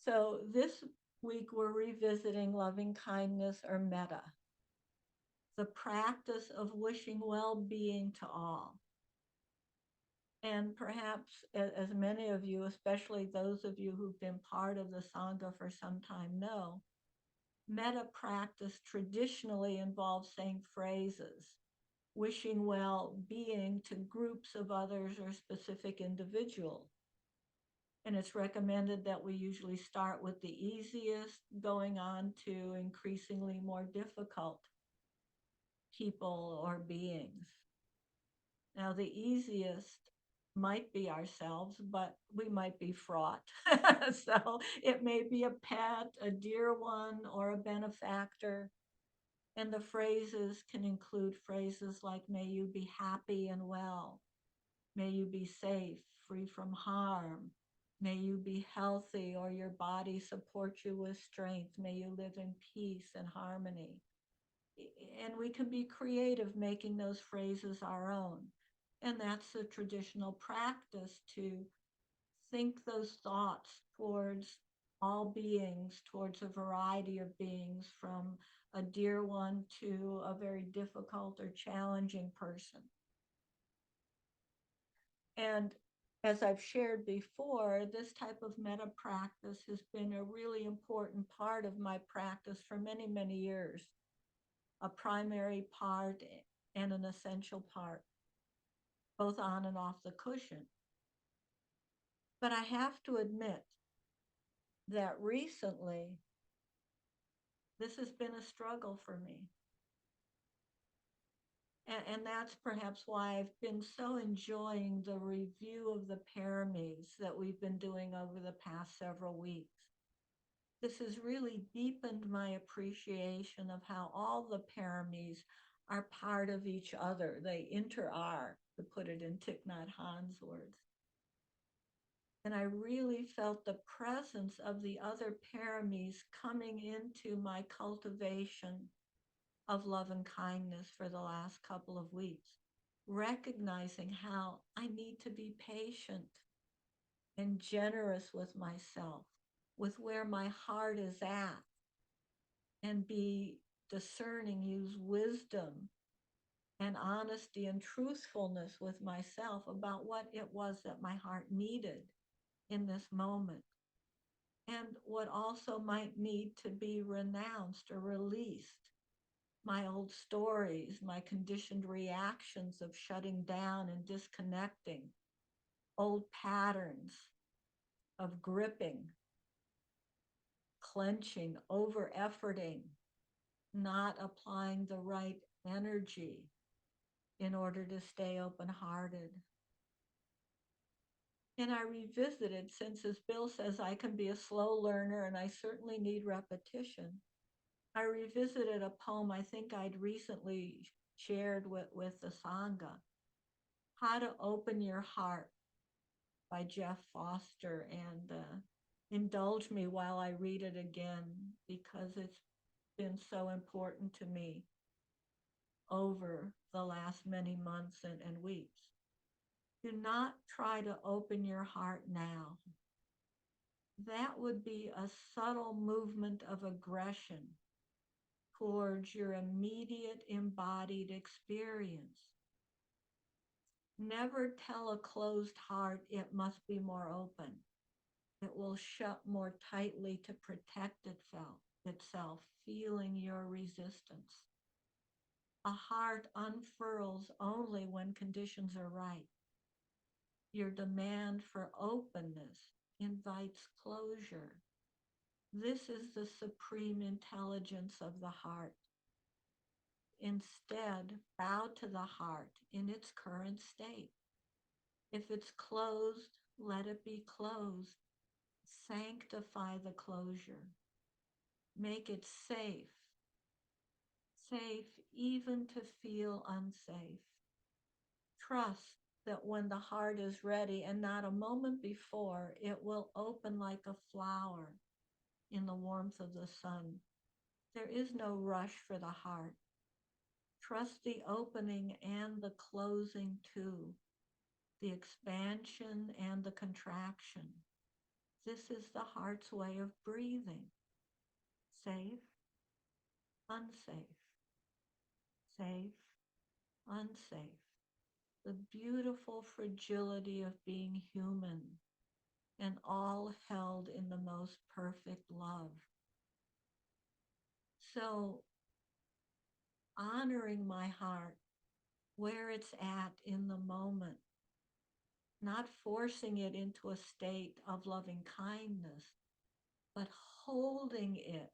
So this week we're revisiting loving kindness or metta, the practice of wishing well being to all. And perhaps, as many of you, especially those of you who've been part of the Sangha for some time, know, metta practice traditionally involves saying phrases, wishing well being to groups of others or specific individuals. And it's recommended that we usually start with the easiest, going on to increasingly more difficult people or beings. Now, the easiest might be ourselves, but we might be fraught. So it may be a pet, a dear one, or a benefactor. And the phrases can include phrases like, may you be happy and well. May you be safe, free from harm. May you be healthy or your body support you with strength. May you live in peace and harmony. And we can be creative making those phrases our own. And that's the traditional practice to think those thoughts towards all beings, towards a variety of beings, from a dear one to a very difficult or challenging person. And as I've shared before, this type of metta practice has been a really important part of my practice for many, many years, a primary part and an essential part, both on and off the cushion. But I have to admit that recently, this has been a struggle for me. And that's perhaps why I've been so enjoying the review of the paramis that we've been doing over the past several weeks. This has really deepened my appreciation of how all the paramis are part of each other. They inter-are, to put it in Thich Nhat Hanh's words. And I really felt the presence of the other paramis coming into my cultivation of love and kindness for the last couple of weeks, recognizing how I need to be patient and generous with myself, with where my heart is at, and be discerning, use wisdom and honesty and truthfulness with myself about what it was that my heart needed in this moment, and what also might need to be renounced or released. My old stories, my conditioned reactions of shutting down and disconnecting, old patterns of gripping, clenching, over efforting, not applying the right energy in order to stay open hearted. And I revisited, since as Bill says, I can be a slow learner and I certainly need repetition. I revisited a poem I think I'd recently shared with the Sangha, How to Open Your Heart by Jeff Foster. And indulge me while I read it again, because it's been so important to me over the last many months and weeks. Do not try to open your heart now. That would be a subtle movement of aggression towards your immediate embodied experience. Never tell a closed heart it must be more open. It will shut more tightly to protect itself, feeling your resistance. A heart unfurls only when conditions are right. Your demand for openness invites closure. This is the supreme intelligence of the heart. Instead, bow to the heart in its current state. If it's closed, let it be closed. Sanctify the closure. Make it safe. Safe even to feel unsafe. Trust that when the heart is ready and not a moment before, it will open like a flower in the warmth of the sun. There is no rush for the heart. Trust the opening and the closing too, the expansion and the contraction. This is the heart's way of breathing. Safe, unsafe, safe, unsafe. The beautiful fragility of being human and all held in the most perfect love. So, honoring my heart where it's at in the moment, not forcing it into a state of loving kindness, but holding it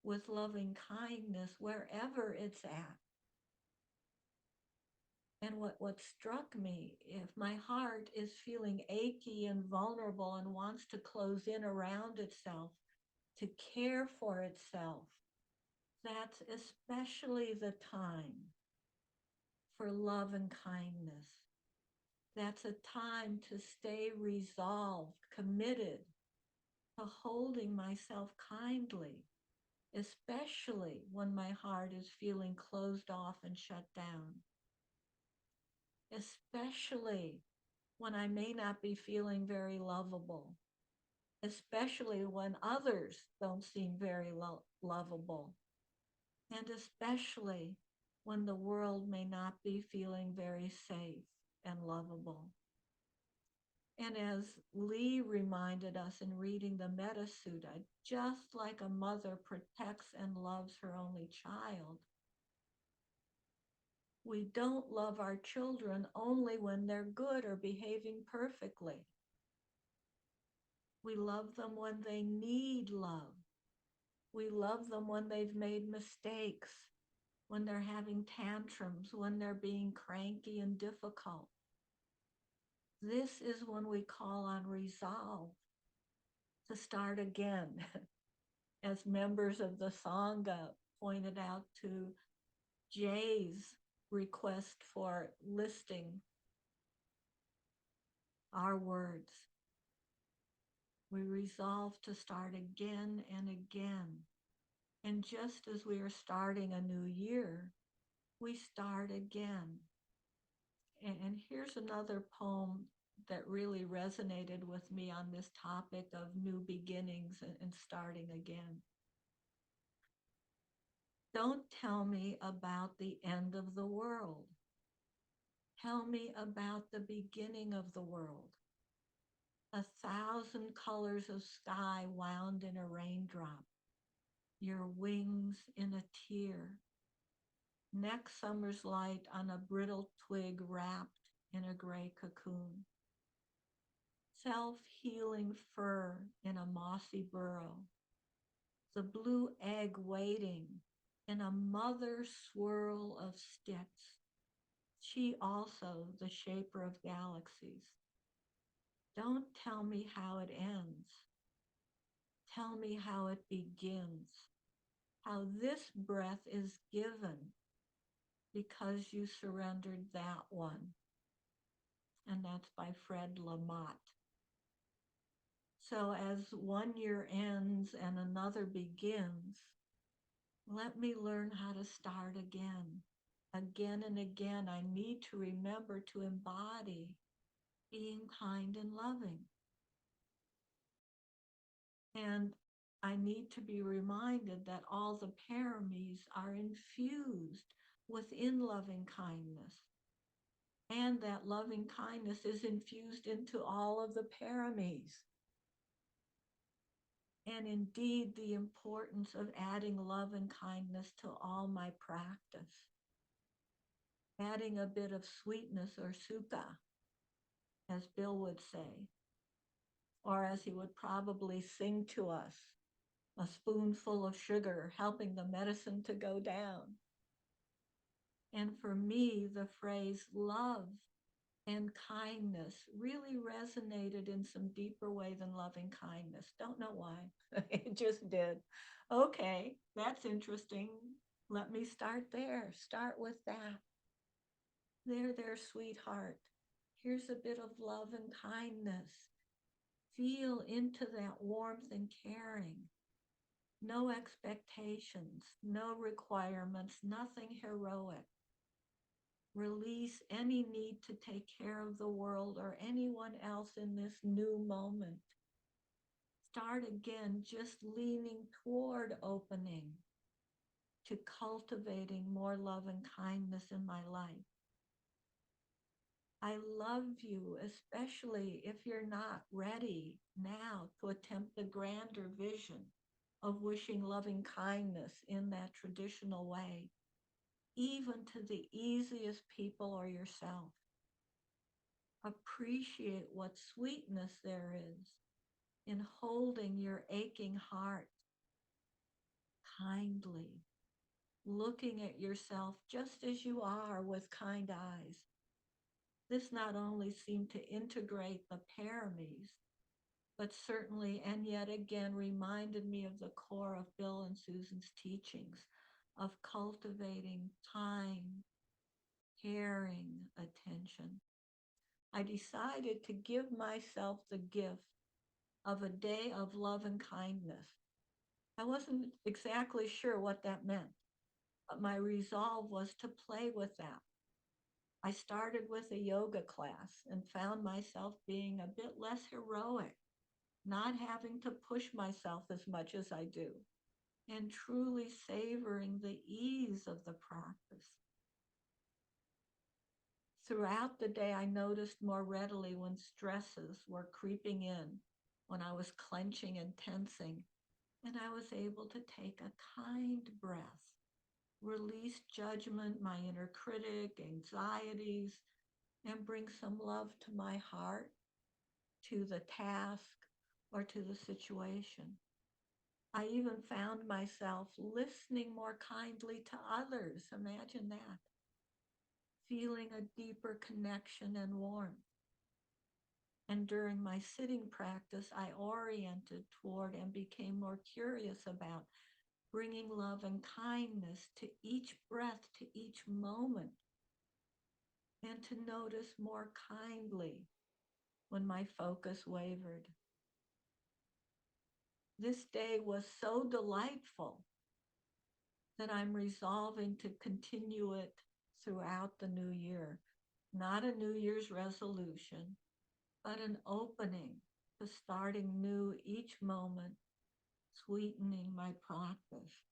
with loving kindness wherever it's at. And what struck me, if my heart is feeling achy and vulnerable and wants to close in around itself, to care for itself, that's especially the time for love and kindness. That's a time to stay resolved, committed to holding myself kindly, especially when my heart is feeling closed off and shut down, especially when I may not be feeling very lovable, especially when others don't seem very lovable, and especially when the world may not be feeling very safe and lovable. And as Lee reminded us in reading the Metta Sutta, just like a mother protects and loves her only child, we don't love our children only when they're good or behaving perfectly. We love them when they need love. We love them when they've made mistakes, when they're having tantrums, when they're being cranky and difficult. This is when we call on resolve to start again. As members of the Sangha pointed out to Jay's request for listing our words, we resolve to start again and again. And just as we are starting a new year, we start again. And here's another poem that really resonated with me on this topic of new beginnings and starting again. Don't tell me about the end of the world. Tell me about the beginning of the world. 1,000 colors of sky wound in a raindrop, your wings in a tear, next summer's light on a brittle twig wrapped in a gray cocoon, self-healing fur in a mossy burrow, the blue egg waiting in a mother swirl of sticks, she also the shaper of galaxies. Don't tell me how it ends. Tell me how it begins, how this breath is given because you surrendered that one. And that's by Fred Lamott. So as one year ends and another begins, let me learn how to start again. Again and again, I need to remember to embody being kind and loving. And I need to be reminded that all the paramis are infused within loving kindness, and that loving kindness is infused into all of the paramis. And indeed, the importance of adding love and kindness to all my practice, adding a bit of sweetness or sukha, as Bill would say, or as he would probably sing to us, a spoonful of sugar helping the medicine to go down. And for me, the phrase love and kindness really resonated in some deeper way than loving kindness. Don't know why. It just did. Okay, that's interesting. Let me start there. Start with that. There, sweetheart. Here's a bit of love and kindness. Feel into that warmth and caring. No expectations, no requirements, nothing heroic. Release any need to take care of the world or anyone else in this new moment. start again, just leaning toward opening, to cultivating more love and kindness in my life. I love you, especially if you're not ready now to attempt the grander vision of wishing loving kindness in that traditional way, even to the easiest people or yourself. Appreciate what sweetness there is in holding your aching heart kindly, looking at yourself just as you are with kind eyes. This not only seemed to integrate the paramis, but certainly and yet again reminded me of the core of Bill and Susan's teachings of cultivating time, caring, attention. I decided to give myself the gift of a day of love and kindness. I wasn't exactly sure what that meant, but my resolve was to play with that. I started with a yoga class and found myself being a bit less heroic, not having to push myself as much as I do, and truly savoring the ease of the practice. Throughout the day, I noticed more readily when stresses were creeping in, when I was clenching and tensing, and I was able to take a kind breath, release judgment, my inner critic, anxieties, and bring some love to my heart, to the task, or to the situation. I even found myself listening more kindly to others. Imagine that. Feeling a deeper connection and warmth. And during my sitting practice, I oriented toward and became more curious about bringing love and kindness to each breath, to each moment, and to notice more kindly when my focus wavered. This day was so delightful that I'm resolving to continue it throughout the new year. Not a New Year's resolution, but an opening to starting new each moment, sweetening my practice.